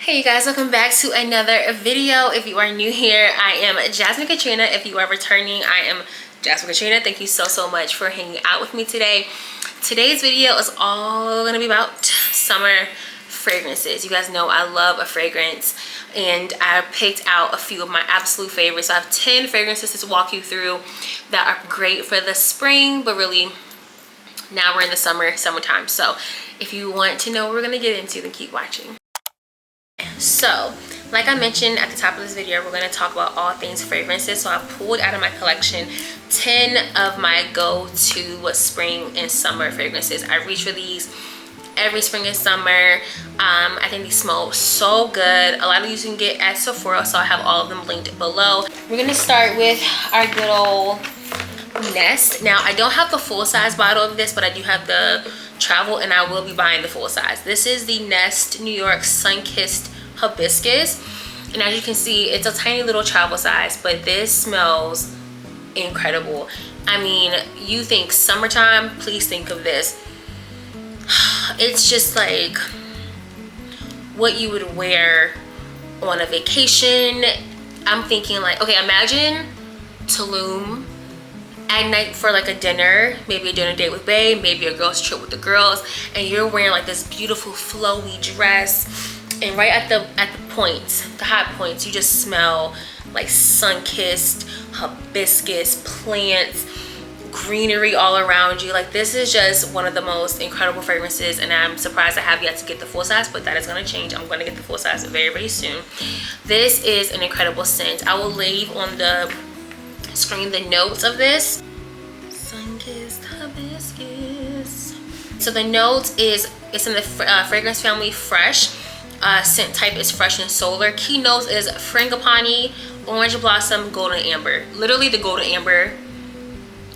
Hey you guys, welcome back to another video. If you are new here, I am Jasmine Katrina. If you are returning, I am Jasmine Katrina. Thank you so much for hanging out with me today. Today's video is all gonna be about summer fragrances. You guys know I love a fragrance, and I picked out a few of my absolute favorites. So I have 10 fragrances to walk you through that are great for the spring, but really now we're in the summertime. So if you want to know what we're gonna get into, then keep watching. So like I mentioned at the top of this video, we're going to talk about all things fragrances. So I pulled out of my collection 10 of my go-to spring and summer fragrances. I reach for these every spring and summer. I think these smell so good. A lot of these you can get at Sephora, so I have all of them linked below. We're going to start with our good old Nest. Now I don't have the full-size bottle of this, but I do have the travel, and I will be buying the full size. This is the Nest New York Sun-Kissed Hibiscus, and as you can see, it's a tiny little travel size, but this smells incredible. I mean, you think summertime, please think of this. It's just like what you would wear on a vacation. I'm thinking like, okay, imagine Tulum at night for like a dinner, maybe a dinner date with babe, maybe a girls trip with the girls, and you're wearing like this beautiful flowy dress, and right at the points, the hot points, you just smell like sun-kissed hibiscus plants, greenery all around you. Like, this is just one of the most incredible fragrances, and I'm surprised I have yet to get the full size, but that is going to change. I'm going to get the full size very soon. This is an incredible scent. I will leave on the screen the notes of this. Sun-kissed hibiscus. So the notes is, it's in the fragrance family Fresh. Scent type is fresh and solar. Key notes is frangipani, orange blossom, golden amber. Literally the golden amber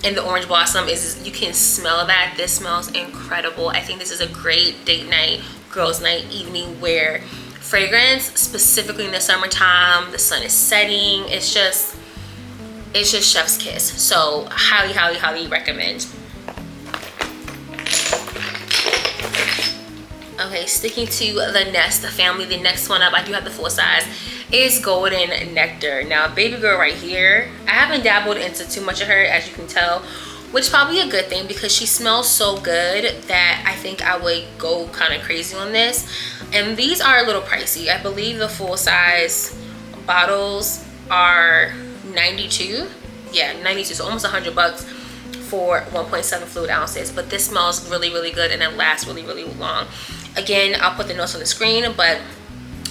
and the orange blossom is, you can smell that. This smells incredible. I think this is a great date night, girls night, evening wear fragrance, specifically in the summertime. The sun is setting. It's just chef's kiss. So highly recommend. Okay, sticking to the Nest family, the next one up, I do have the full size, is Golden Nectar. Now baby girl right here, I haven't dabbled into too much of her, as you can tell, which is probably a good thing because she smells so good that I think I would go kind of crazy on this. And these are a little pricey. I believe the full size bottles are 92. Yeah, 92, so almost 100 bucks for 1.7 fluid ounces. But this smells really good, and it lasts really long. Again, I'll put the notes on the screen, but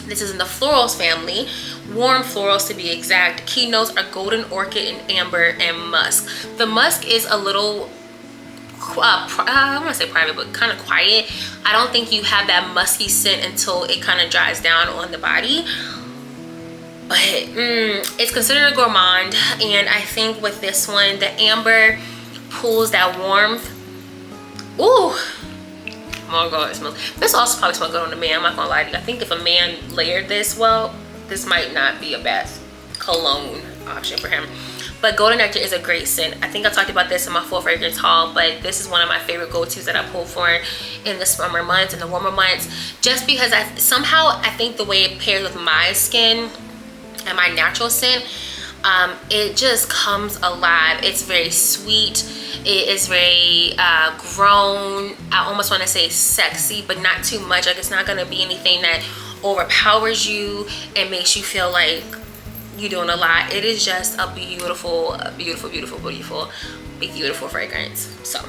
this is in the florals family, warm florals to be exact. Key notes are golden orchid and amber and musk. The musk is a little I want to say private, but kind of quiet. I don't think you have that musky scent until it kind of dries down on the body. But it's considered a gourmand, and I think with this one, the amber pulls that warmth. Ooh, oh my god, it smells. This also probably smells good on a man. I'm not gonna lie to you. I think if a man layered this well, this might not be a best cologne option for him. But Golden Nectar is a great scent. I think I talked about this in my full fragrance haul, but this is one of my favorite go-tos that I pull for in the summer months and the warmer months, just because I think the way it pairs with my skin and my natural scent, it just comes alive. It's very sweet. It is very grown. I almost want to say sexy, but not too much. Like, it's not going to be anything that overpowers you and makes you feel like you're doing a lot. It is just a beautiful fragrance. So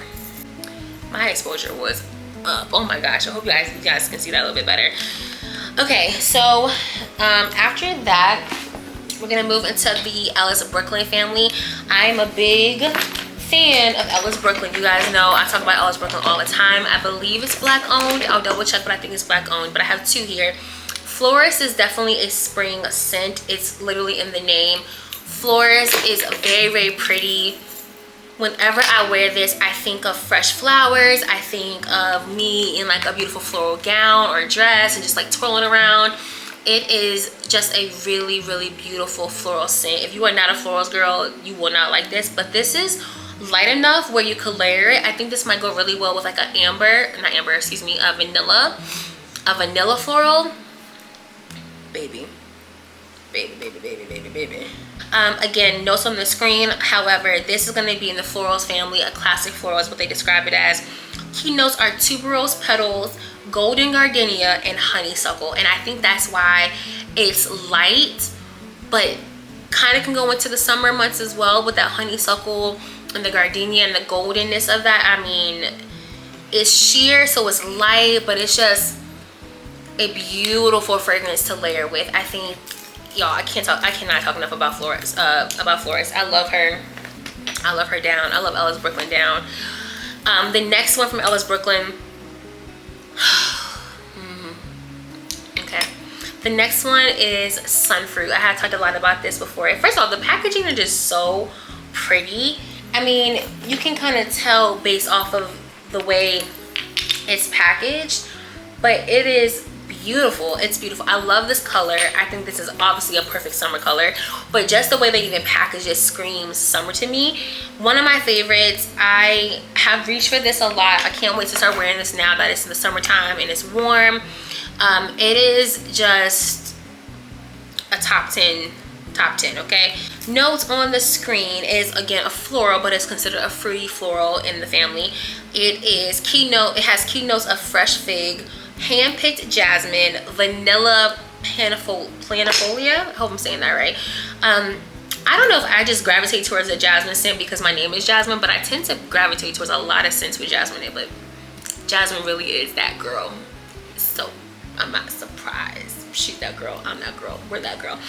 my exposure was up. Oh my gosh, I hope you guys can see that a little bit better. Okay, so after that, we're gonna move into the Ellis Brooklyn family. I'm a big fan of Ellis Brooklyn. You guys know I talk about Ellis Brooklyn all the time. I believe it's black owned. I'll double check, but I think it's black owned. But I have two here. Florist is definitely a spring scent. It's literally in the name. Florist is very pretty. Whenever I wear this, I think of fresh flowers. I think of me in like a beautiful floral gown or dress and just like twirling around. It is just a really beautiful floral scent. If you are not a florals girl, you will not like this, but this is light enough where you could layer it. I think this might go really well with like a vanilla floral. baby. Again, notes on the screen. However, this is going to be in the florals family. A classic floral is what they describe it as. Key notes are tuberose petals, golden gardenia, and honeysuckle. And I think that's why it's light, but kind of can go into the summer months as well with that honeysuckle and the gardenia and the goldenness of that. I mean, it's sheer, so it's light, but it's just a beautiful fragrance to layer with. I think, y'all, I cannot talk enough about Florist. I love her. I love her down. I love Ellis Brooklyn down. The next one from Ellis Brooklyn. Okay. The next one is Sunfruit. I had talked a lot about this before. First of all, the packaging is just so pretty. I mean, you can kind of tell based off of the way it's packaged, but it is beautiful. It's beautiful. I love this color. I think this is obviously a perfect summer color, but just the way they even package it screams summer to me. One of my favorites. I have reached for this a lot. I can't wait to start wearing this now that it's in the summertime and it's warm. It is just a top 10, okay? Notes on the screen is, again, a floral, but it's considered a fruity floral in the family. It has key notes of fresh fig, hand-picked jasmine, vanilla planifolia. I hope I'm saying that right. I don't know if I just gravitate towards a jasmine scent because my name is Jasmine, but I tend to gravitate towards a lot of scents with jasmine in it. But Jasmine really is that girl, so I'm not surprised. She's that girl, I'm that girl, we're that girl.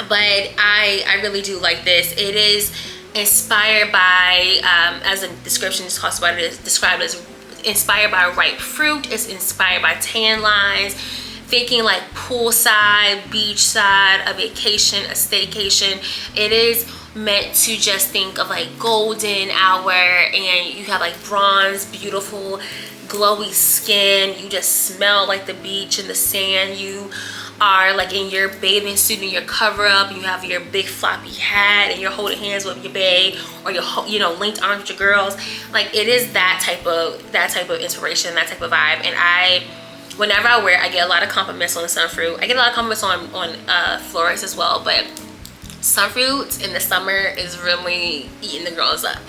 But I really do like this. It is inspired by, as the description talks about it, is described as inspired by ripe fruit. It's inspired by tan lines, thinking like poolside, beachside, a vacation, a staycation. It is meant to just think of like golden hour, and you have like bronze, beautiful, glowy skin. You just smell like the beach and the sand. You are like in your bathing suit and your cover up, and you have your big floppy hat, and you're holding hands with your bae, or you're linked arms with your girls. Like, it is that type of inspiration, that type of vibe. And whenever I wear it, I get a lot of compliments on the Sunfruit. I get a lot of compliments on Florist as well, but Sunfruit in the summer is really eating the girls up.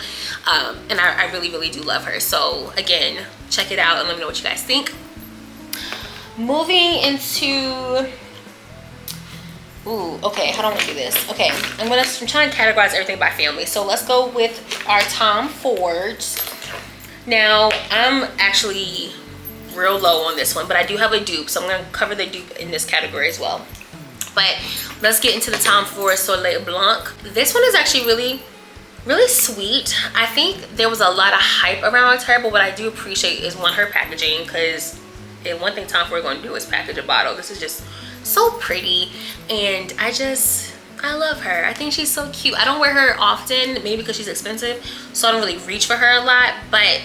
And I really, really do love her. So again, check it out and let me know what you guys think. Moving into, okay, how do I want to do this? Okay, I'm trying to categorize everything by family. So let's go with our Tom Fords. Now, I'm actually real low on this one, but I do have a dupe, so I'm going to cover the dupe in this category as well. But let's get into the Tom Ford Soleil Blanc. This one is actually really, really sweet. I think there was a lot of hype around her, but what I do appreciate is, one, her packaging, because one thing Tom Ford going to do is package a bottle. This is just so pretty, and I love her. I think she's so cute. I don't wear her often, maybe because she's expensive, so I don't really reach for her a lot, but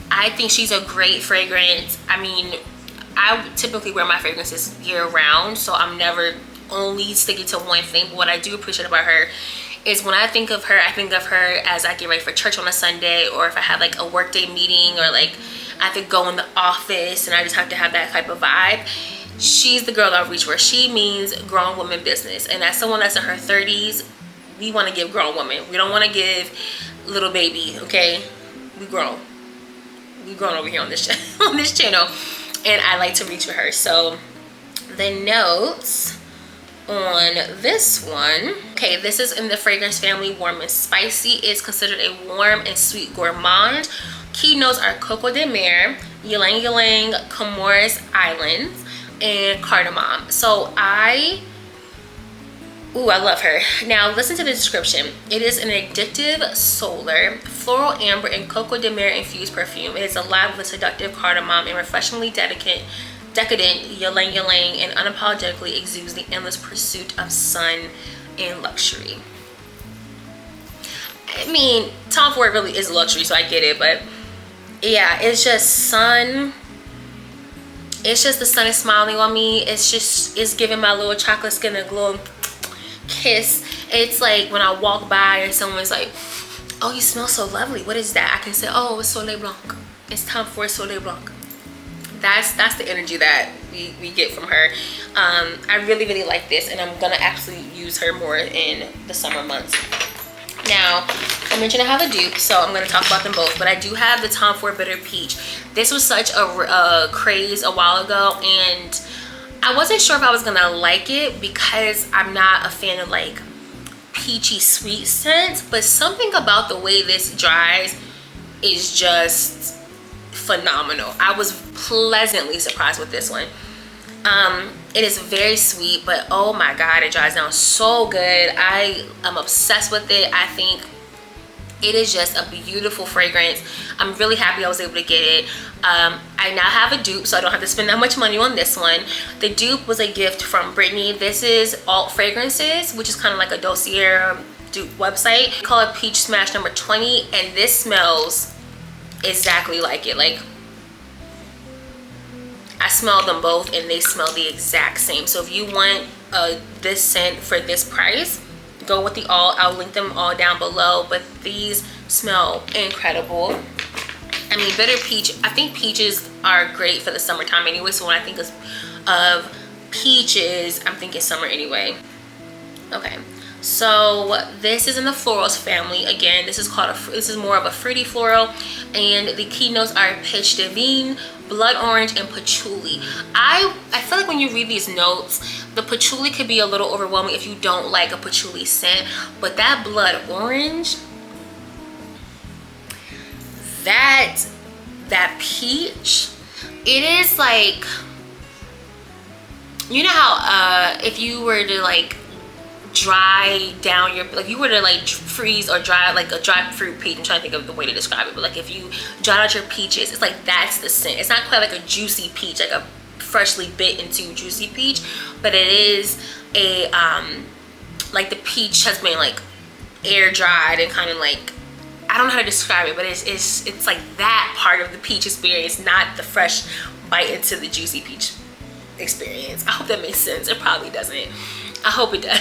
I think she's a great fragrance. I mean, I typically wear my fragrances year round, so I'm never only sticking to one thing. But what I do appreciate about her is, when I think of her as I get ready for church on a Sunday, or if I have like a workday meeting, or like I have to go in the office and I just have to have that type of vibe. She's the girl that I'll reach for. She means grown woman business. And as someone that's in her 30s, we want to give grown woman. We don't want to give little baby, okay? We grown. We grown over here on this on this channel. And I like to reach for her. So the notes on this one, okay, this is in the fragrance family, warm and spicy. It's considered a warm and sweet gourmand. Key notes are coco de mer, ylang ylang, Comoros Islands, and cardamom. So I love her. Now listen to the description. It is an addictive solar, floral amber, and coco de mer infused perfume. It is alive with seductive cardamom and refreshingly decadent ylang ylang, and unapologetically exudes the endless pursuit of sun and luxury. I mean, Tom Ford really is luxury, so I get it, but yeah, it's just sun. It's just the sun is smiling on me. It's giving my little chocolate skin a glow kiss. It's like when I walk by and someone's like, oh, you smell so lovely, what is that? I can say, oh, it's Soleil Blanc. It's Tom Ford Soleil Blanc. that's the energy that we get from her. I really like this, and I'm gonna actually use her more in the summer months. Now, I mentioned I have a dupe, so I'm going to talk about them both. But I do have the Tom Ford Bitter Peach. This was such a craze a while ago, and I wasn't sure if I was going to like it because I'm not a fan of like peachy sweet scents. But something about the way this dries is just phenomenal. I was pleasantly surprised with this one. It is very sweet, but oh my god, it dries down so good. I am obsessed with it. I think it is just a beautiful fragrance. I'm really happy I was able to get it. I now have a dupe, so I don't have to spend that much money on this one. The dupe was a gift from Brittany. This is Alt Fragrances, which is kind of like a dossier dupe website. They call it Peach Smash number 20, and this smells exactly like it. Like, I smell them both and they smell the exact same. So if you want this scent for this price, go with the Alt. I'll link them all down below, but these smell incredible. I mean, bitter peach, I think peaches are great for the summertime anyway, so when I think of peaches, I'm thinking summer anyway. Okay, so this is in the florals family. Again, this is more of a fruity floral, and the key notes are peach divine, blood orange, and patchouli. I feel like when you read these notes, the patchouli could be a little overwhelming if you don't like a patchouli scent, but that blood orange, that peach, it is like, you know how if you were to like dry down your, like you were to like freeze or dry like a dry fruit peach, I'm trying to think of the way to describe it, but like if you dried out your peaches, it's like that's the scent. It's not quite like a juicy peach, like a freshly bit into juicy peach, but it is a like the peach has been like air dried and kind of like, I don't know how to describe it, but it's like that part of the peach experience, not the fresh bite into the juicy peach experience. I hope that makes sense. It probably doesn't. I hope it does.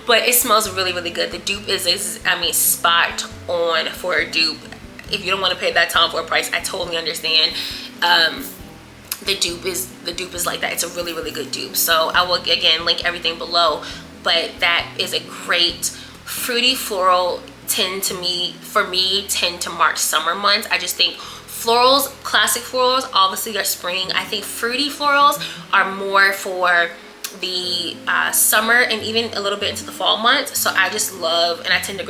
But it smells really good. The dupe is I mean, spot on for a dupe. If you don't want to pay that Tom Ford price, I totally understand. The dupe is like that. It's a really good dupe. So I will again link everything below. But that is a great fruity floral. Tend to mark summer months. I just think florals, classic florals, obviously are spring. I think fruity florals are more for the summer and even a little bit into the fall months. So I just love, and I tend to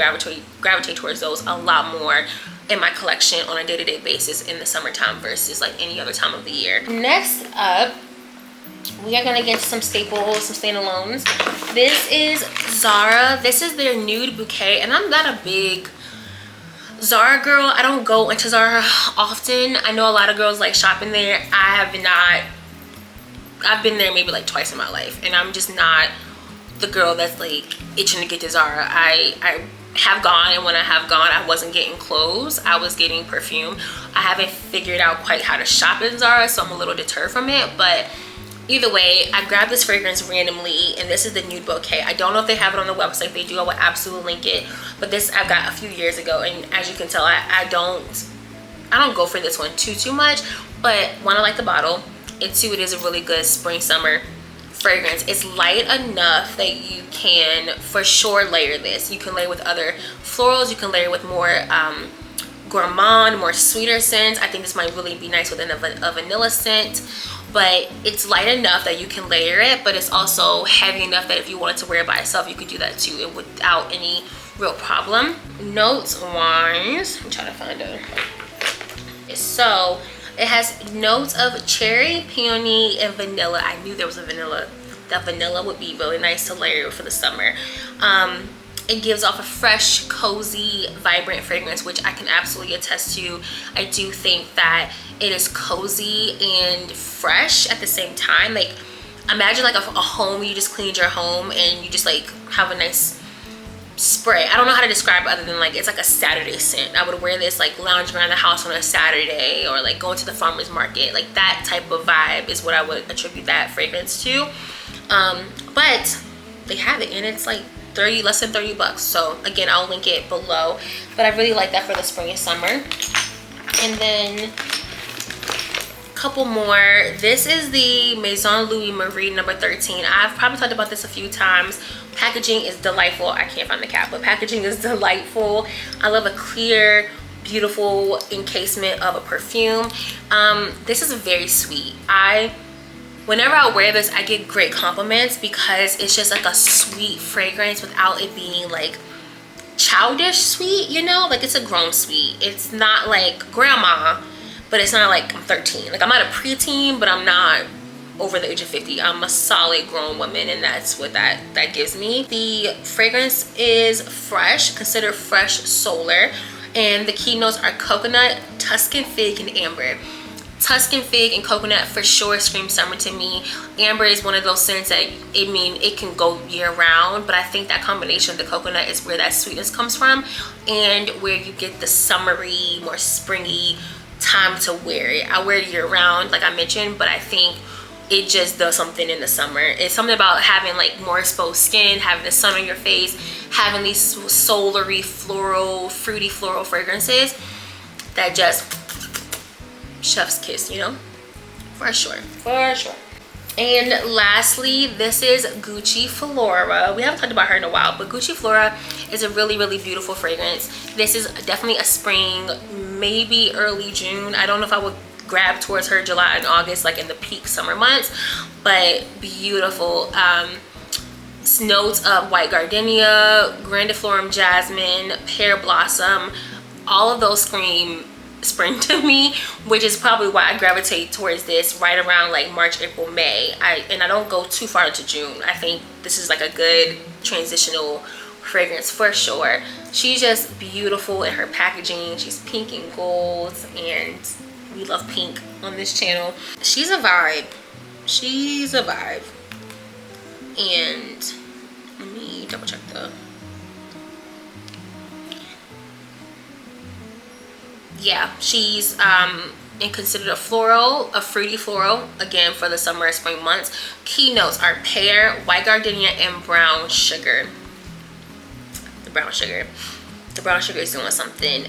gravitate towards those a lot more in my collection on a day-to-day basis in the summertime versus like any other time of the year. Next up, we are gonna get into some staples, some standalones. This is Zara. This is their nude bouquet, and I'm not a big Zara girl. I don't go into Zara often. I know a lot of girls like shopping there. I have not. I've been there maybe like twice in my life, and I'm just not the girl that's like itching to get to Zara. I have gone, and when I have gone, I wasn't getting clothes. I was getting perfume. I haven't figured out quite how to shop in Zara, so I'm a little deterred from it, but either way, I grabbed this fragrance randomly, and this is the nude bouquet. I don't know if they have it on the website. If they do, I will absolutely link it. But this I got a few years ago, and as you can tell, I don't go for this one too much. But one, I like the bottle, and two, it is a really good spring summer fragrance. It's light enough that you can for sure layer this. You can layer with other florals. You can layer with more gourmand, more sweeter scents. I think this might really be nice with a vanilla scent. But it's light enough that you can layer it, but it's also heavy enough that if you wanted to wear it by itself, you could do that too, and without any real problem. Notes wise, I'm trying to find it. So it has notes of cherry, peony, and vanilla. I knew there was a vanilla. That vanilla would be really nice to layer for the summer. It gives off a fresh, cozy, vibrant fragrance, which I can absolutely attest to. I do think that it is cozy and fresh at the same time. Like, imagine like a home, you just cleaned your home and you just like have a nice spray. I don't know how to describe it other than like it's like a Saturday scent. I would wear this like lounging around the house on a Saturday, or like going to the farmer's market. Like that type of vibe is what I would attribute that fragrance to. But they have it, and it's like less than 30 bucks. So again, I'll link it below, but I really like that for the spring and summer. And then couple more. This is the Maison Louis Marie number 13. I've probably talked about this a few times. Packaging is delightful. I can't find the cap, but packaging is delightful. I love a clear, beautiful encasement of a perfume. This is very sweet. Whenever I wear this, I get great compliments because it's just like a sweet fragrance without it being like childish sweet, you know? Like, it's a grown sweet. It's not like grandma, but it's not like I'm 13. Like, I'm not a preteen, but I'm not over the age of 50. I'm a solid grown woman, and that's what that gives me. The fragrance is fresh, considered fresh solar, and the key notes are coconut, Tuscan fig, and amber. Tuscan fig and coconut for sure scream summer to me. Amber is one of those scents that, it can go year round, but I think that combination of the coconut is where that sweetness comes from, and where you get the summery, more springy time to wear it. I wear it year round, like I mentioned, but I think it just does something in the summer. It's something about having like more exposed skin, having the sun on your face, having these solary, floral, fruity floral fragrances that just chef's kiss, you know, for sure, for sure. And lastly, this is Gucci Flora. We haven't talked about her in a while, but Gucci Flora is a really, really beautiful fragrance. This is definitely a spring, maybe early June. I don't know if I would grab towards her July and August, like in the peak summer months, but beautiful. Notes of white gardenia, grandiflorum jasmine, pear blossom, all of those scream spring to me, which is probably why I gravitate towards this right around like March, April, May. And I don't go too far into June. I think this is like a good transitional fragrance for sure. She's just beautiful in her packaging. She's pink and gold, and we love pink on this channel. She's a vibe. She's a vibe. And let me double check the, yeah, she's considered a floral, a fruity floral, again for the summer and spring months. Key notes are pear, white gardenia, and brown sugar. The brown sugar is doing something.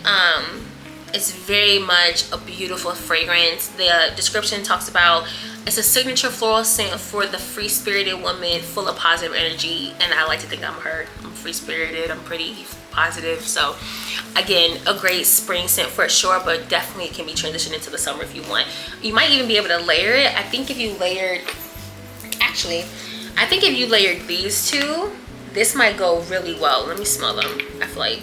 It's very much a beautiful fragrance. The description talks about it's a signature floral scent for the free-spirited woman full of positive energy, and I like to think I'm her. I'm free-spirited, I'm pretty positive. So again, a great spring scent for sure, but definitely can be transitioned into the summer if you want. You might even be able to layer it. I think if you layered, actually, I think if you layered these two, this might go really well. Let me smell them. I feel like,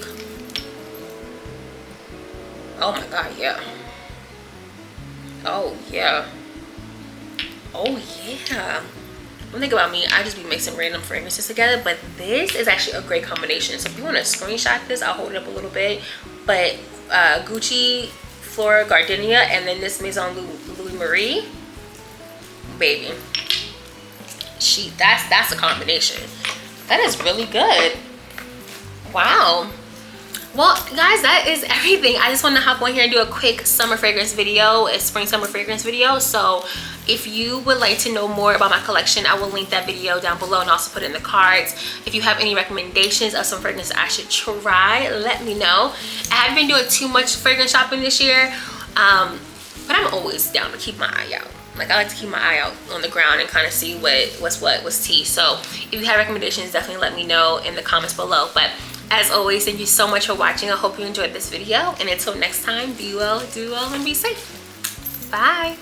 oh my god, yeah. Oh yeah. Oh yeah. One thing about me, I just be mixing random fragrances together, but this is actually a great combination. So if you want to screenshot this, I'll hold it up a little bit. But Gucci Flora Gardenia, and then this Maison Louis Marie, baby, that's a combination. That is really good. Wow. Well guys, that is everything. I just want to hop on here and do a quick summer fragrance video, a spring summer fragrance video. So if you would like to know more about my collection, I will link that video down below and also put it in the cards. If you have any recommendations of some fragrances I should try, let me know. I haven't been doing too much fragrance shopping this year, but I'm always down to keep my eye out. Like, I like to keep my eye out on the ground and kind of see what's tea. So if you have recommendations, definitely let me know in the comments below. But as always, thank you so much for watching. I hope you enjoyed this video, and until next time, be well, do well, and be safe. Bye.